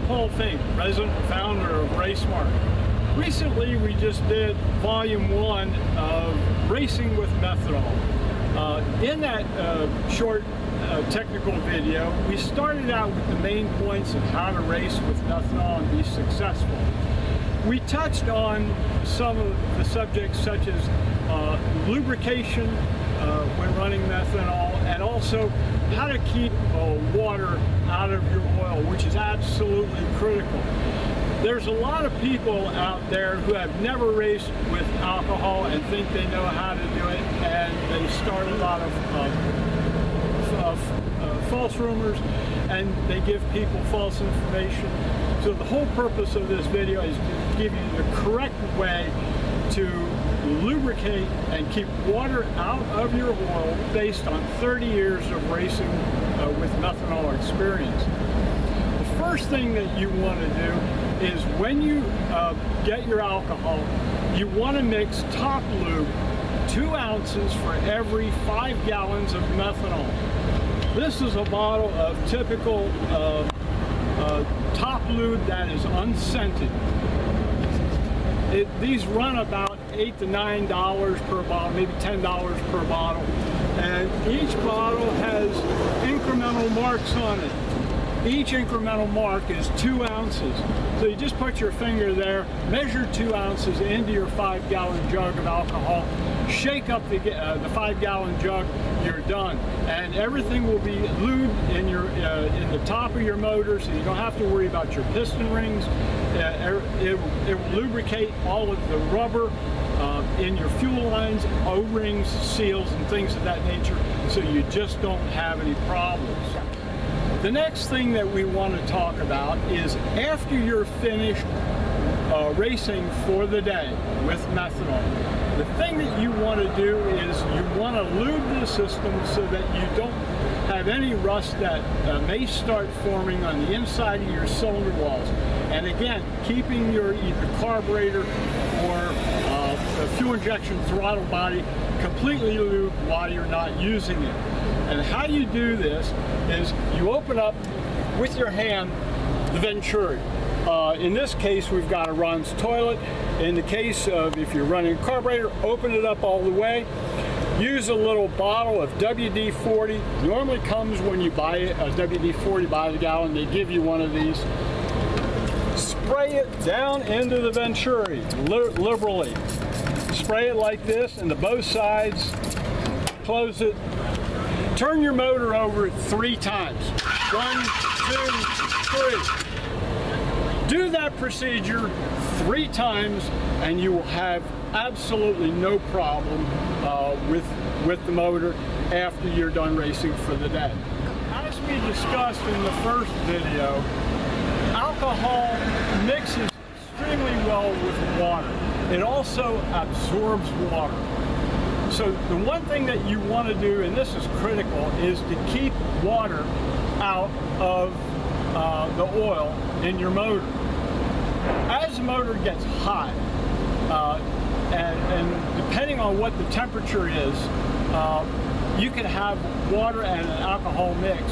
Fink, president and founder of RaceMart. Recently, we just did volume 1 of Racing with Methanol. In that short technical video, we started out with the main points of how to race with methanol and be successful. We touched on some of the subjects such as lubrication when running methanol, and also how to keep water out of your oil, which is absolutely critical. There's a lot of people out there who have never raced with alcohol and think they know how to do it, and they start a lot of false rumors, and they give people false information. So the whole purpose of this video is to give you the correct way to lubricate and keep water out of your oil based on 30 years of racing with methanol experience. The first thing that you want to do is when you get your alcohol, you want to mix top lube 2 ounces for every 5 gallons of methanol. This is a bottle of typical top lube that is unscented. These run about $8 to $9 per bottle, maybe $10 per bottle, and each bottle has incremental marks on it. Each incremental mark is 2 ounces. So you just put your finger there, measure 2 ounces into your 5-gallon jug of alcohol, shake up the 5-gallon jug, you're done. And everything will be lubed in the top of your motor, so you don't have to worry about your piston rings. It will lubricate all of the rubber in your fuel lines, O-rings, seals, and things of that nature, so you just don't have any problems. The next thing that we want to talk about is after you're finished racing for the day with methanol, the thing that you want to do is you want to lube the system so that you don't have any rust that may start forming on the inside of your cylinder walls. And again, keeping your either carburetor or fuel injection throttle body completely lubed while you're not using it. And how you do this is you open up with your hand the venturi. In this case, we've got a Ron's toilet. In the case of if you're running a carburetor, open it up all the way. Use a little bottle of WD-40. Normally comes when you buy a WD-40 by the gallon. They give you one of these. Spray it down into the venturi liberally. Spray it like this into both sides. Close it. Turn your motor over 3 times. 1, 2, 3. Do that procedure 3 times and you will have absolutely no problem with the motor after you're done racing for the day. As we discussed in the first video, alcohol mixes extremely well with water. It also absorbs water. So the one thing that you want to do, and this is critical, is to keep water out of the oil in your motor. As the motor gets hot, and depending on what the temperature is, you can have water and an alcohol mix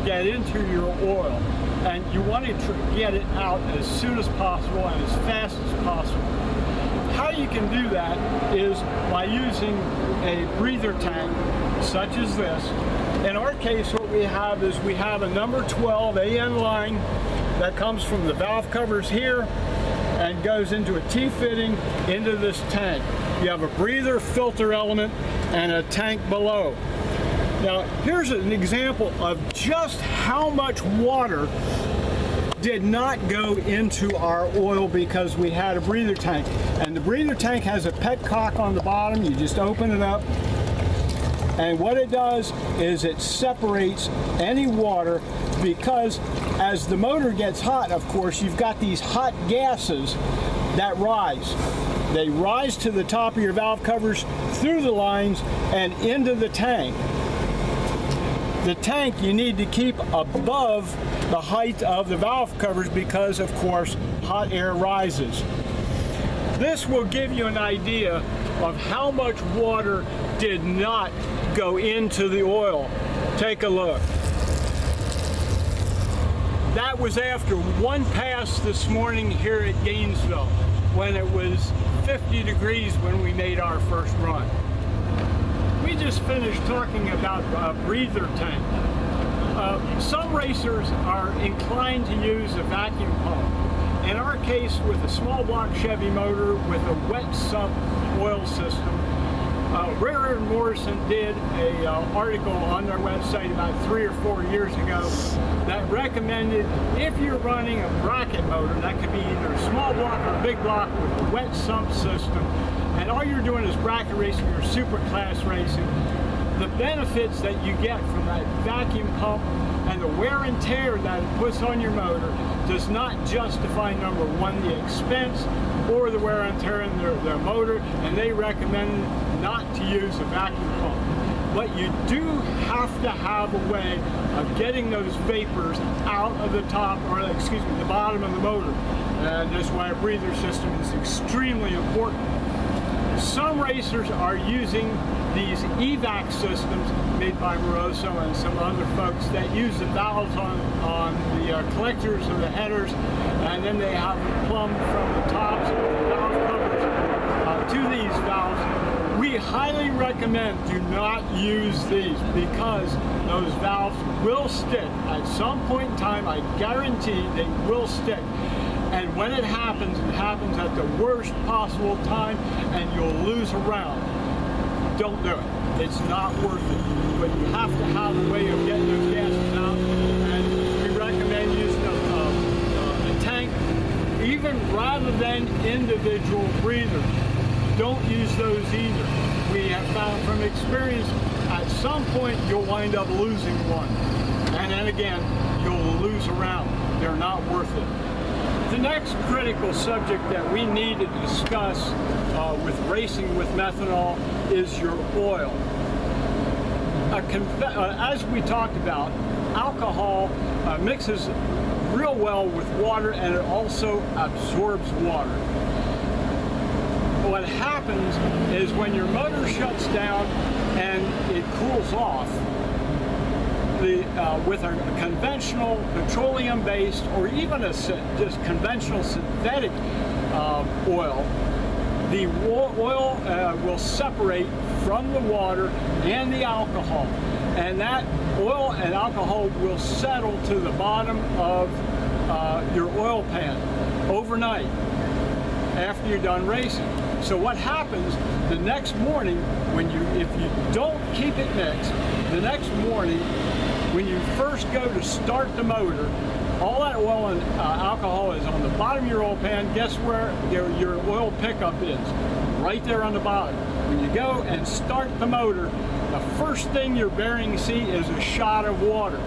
get into your oil. And you want to get it out as soon as possible and as fast as possible. How you can do that is by using a breather tank such as this. In our case, what we have is we have a number 12 AN line that comes from the valve covers here and goes into a T-fitting into this tank. You have a breather filter element and a tank below. Now, here's an example of just how much water did not go into our oil because we had a breather tank. And the breather tank has a petcock on the bottom. You just open it up. And what it does is it separates any water, because as the motor gets hot, of course, you've got these hot gases that rise. They rise to the top of your valve covers, through the lines, and into the tank. The tank you need to keep above the height of the valve covers because, of course, hot air rises. This will give you an idea of how much water did not go into the oil. Take a look. That was after one pass this morning here at Gainesville, when it was 50 degrees when we made our first run. We just finished talking about a breather tank. Some racers are inclined to use a vacuum pump. In our case, with a small block Chevy motor with a wet sump oil system, Rare & Morrison did an article on their website about 3 or 4 years ago that recommended, if you're running a bracket motor, that could be either a small block or a big block with a wet sump system, and all you're doing is bracket racing or superclass racing, the benefits that you get from that vacuum pump and the wear and tear that it puts on your motor does not justify, number one, the expense or the wear and tear in their motor, and they recommend not to use a vacuum pump. But you do have to have a way of getting those vapors out of the top, or excuse me, the bottom of the motor. And that's why a breather system is extremely important. Some racers are using these evac systems made by Moroso and some other folks that use the valves on the collectors of the headers, and then they have them plumbed from the tops of the valve covers to these valves. We highly recommend do not use these, because those valves will stick. At some point in time, I guarantee they will stick. And when it happens at the worst possible time, and you'll lose a round. Don't do it. It's not worth it. But you have to have a way of getting those gases out, and we recommend using a tank, even rather than individual breathers. Don't use those either. We have found from experience, at some point you'll wind up losing one. And then again, you'll lose a round. They're not worth it. The next critical subject that we need to discuss with racing with methanol is your oil. As we talked about, alcohol mixes real well with water, and it also absorbs water. What happens is when your motor shuts down and it cools off, with a conventional petroleum-based, or even a just conventional synthetic oil, the oil will separate from the water and the alcohol, and that oil and alcohol will settle to the bottom of your oil pan overnight after you're done racing. So what happens the next morning, if you don't keep it mixed, the next morning when you first go to start the motor, all that oil and alcohol is on the bottom of your oil pan. Guess where your oil pickup is? Right there on the bottom. When you go and start the motor, the first thing your bearings see is a shot of water.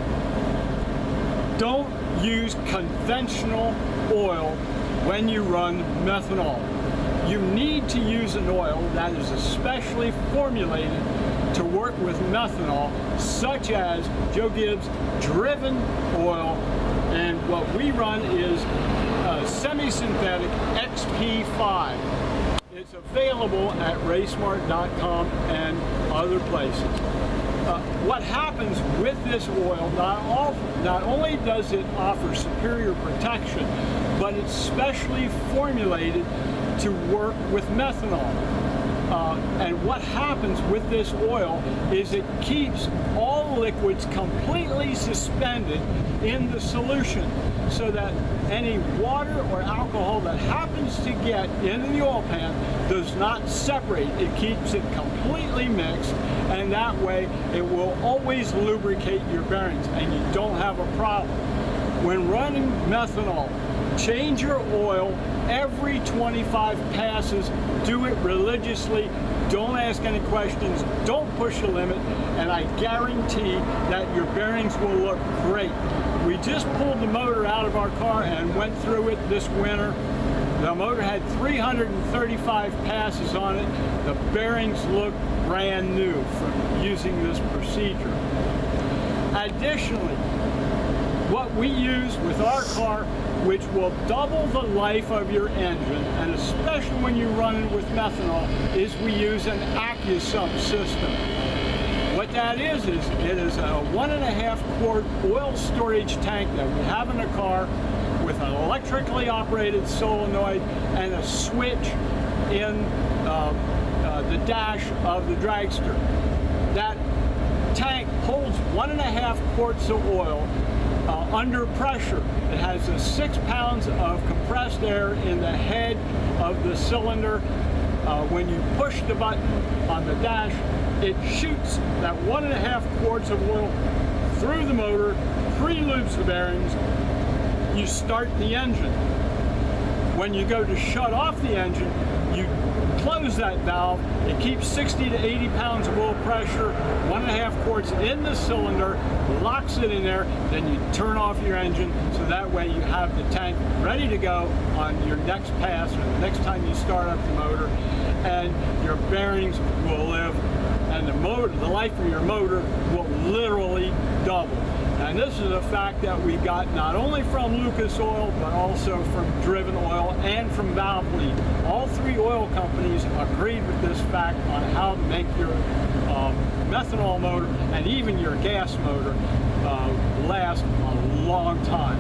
Don't use conventional oil when you run methanol. You need to use an oil that is especially formulated to work with methanol, such as Joe Gibbs driven oil, and what we run is semi-synthetic XP5. It's available at RaceMart.com and other places. What happens with this oil, not only does it offer superior protection, but it's specially formulated to work with methanol. And what happens with this oil is it keeps all liquids completely suspended in the solution, so that any water or alcohol that happens to get into the oil pan does not separate. It keeps it completely mixed, and that way it will always lubricate your bearings and you don't have a problem. When running methanol, change your oil every 25 passes. Do it religiously. Don't ask any questions. Don't push the limit, and I guarantee that your bearings will look great. We just pulled the motor out of our car and went through it this winter. The motor had 335 passes on it. The bearings look brand new from using this procedure. Additionally, what we use with our car, which will double the life of your engine, and especially when you're running with methanol, is we use an AccuSump system. What that is it is a 1.5 quart oil storage tank that we have in a car with an electrically operated solenoid and a switch in the dash of the dragster. That tank holds 1.5 quarts of oil under pressure. It has 6 pounds of compressed air in the head of the cylinder. When you push the button on the dash, it shoots that 1.5 quarts of oil through the motor, pre-lubes the bearings. You start the engine. When you go to shut off the engine, you close that valve. It keeps 60 to 80 pounds of oil pressure, 1.5 quarts in the cylinder, locks it in there, then you turn off your engine, so that way you have the tank ready to go on your next pass or the next time you start up the motor, and your bearings will live, and the life of your motor will literally double. And this is a fact that we got not only from Lucas Oil, but also from Driven Oil and from Valvoline. All 3 oil companies agreed with this fact on how to make your methanol motor and even your gas motor last a long time.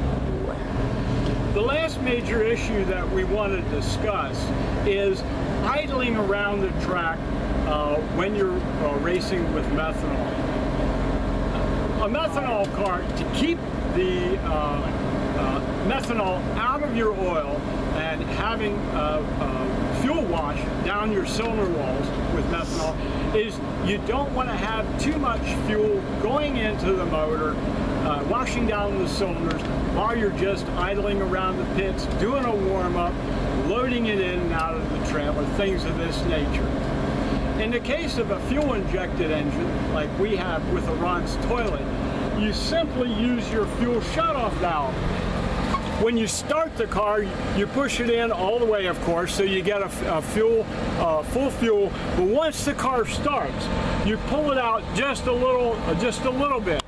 The last major issue that we want to discuss is idling around the track when you're racing with methanol. A methanol car, to keep the methanol out of your oil and having fuel wash down your cylinder walls with methanol, is you don't want to have too much fuel going into the motor, washing down the cylinders while you're just idling around the pits, doing a warm-up, loading it in and out of the trailer, things of this nature. In the case of a fuel-injected engine, like we have with a Ron's toilet, you simply use your fuel shutoff valve. When you start the car, you push it in all the way, of course, so you get a full fuel. But once the car starts, you pull it out just a little bit,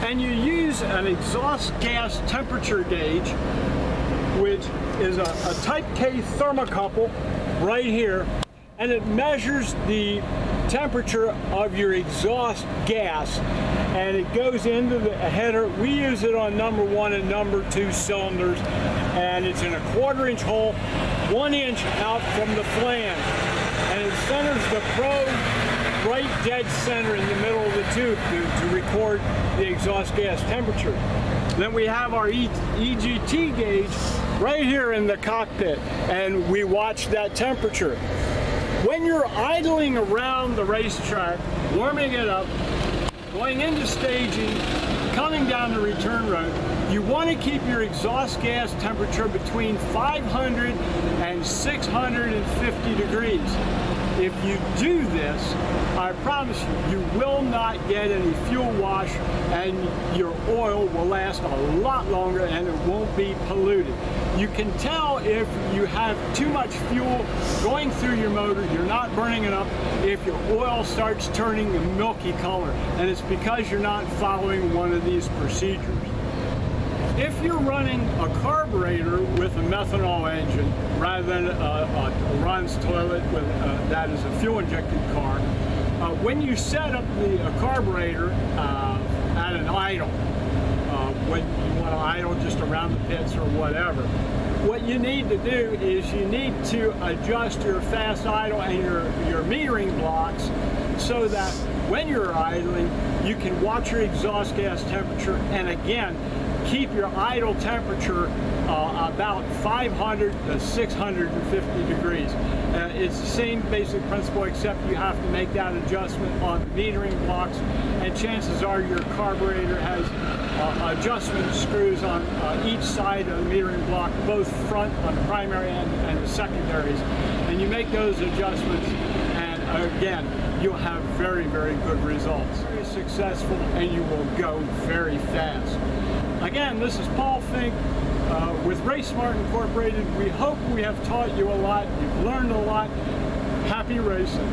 and you use an exhaust gas temperature gauge, which is a Type K thermocouple right here. And it measures the temperature of your exhaust gas, and it goes into the header. We use it on number 1 and number 2 cylinders, and it's in a 1/4 inch hole, 1 inch out from the flange, and it centers the probe right dead center in the middle of the tube to record the exhaust gas temperature. Then we have our EGT gauge right here in the cockpit, and we watch that temperature. When you're idling around the racetrack, warming it up, going into staging, coming down the return road, you want to keep your exhaust gas temperature between 500 and 650 degrees. If you do this, I promise you, you will not get any fuel wash, and your oil will last a lot longer and it won't be polluted. You can tell if you have too much fuel going through your motor, you're not burning it up, if your oil starts turning a milky color, and it's because you're not following one of these procedures. If you're running a carburetor with a methanol engine rather than a Ron's toilet with that is a fuel-injected car, when you set up the carburetor at an idle, when you want to idle just around the pits or whatever, what you need to do is you need to adjust your fast idle and your metering blocks so that when you're idling, you can watch your exhaust gas temperature, and again, keep your idle temperature about 500 to 650 degrees. It's the same basic principle, except you have to make that adjustment on the metering blocks, and chances are your carburetor has adjustment screws on each side of the metering block, both front on the primary and the secondaries, and you make those adjustments, and again, you'll have very, very good results. Very successful, and you will go very fast. Again, this is Paul Fink with Race-Mart Incorporated. We hope we have taught you a lot. You've learned a lot. Happy racing.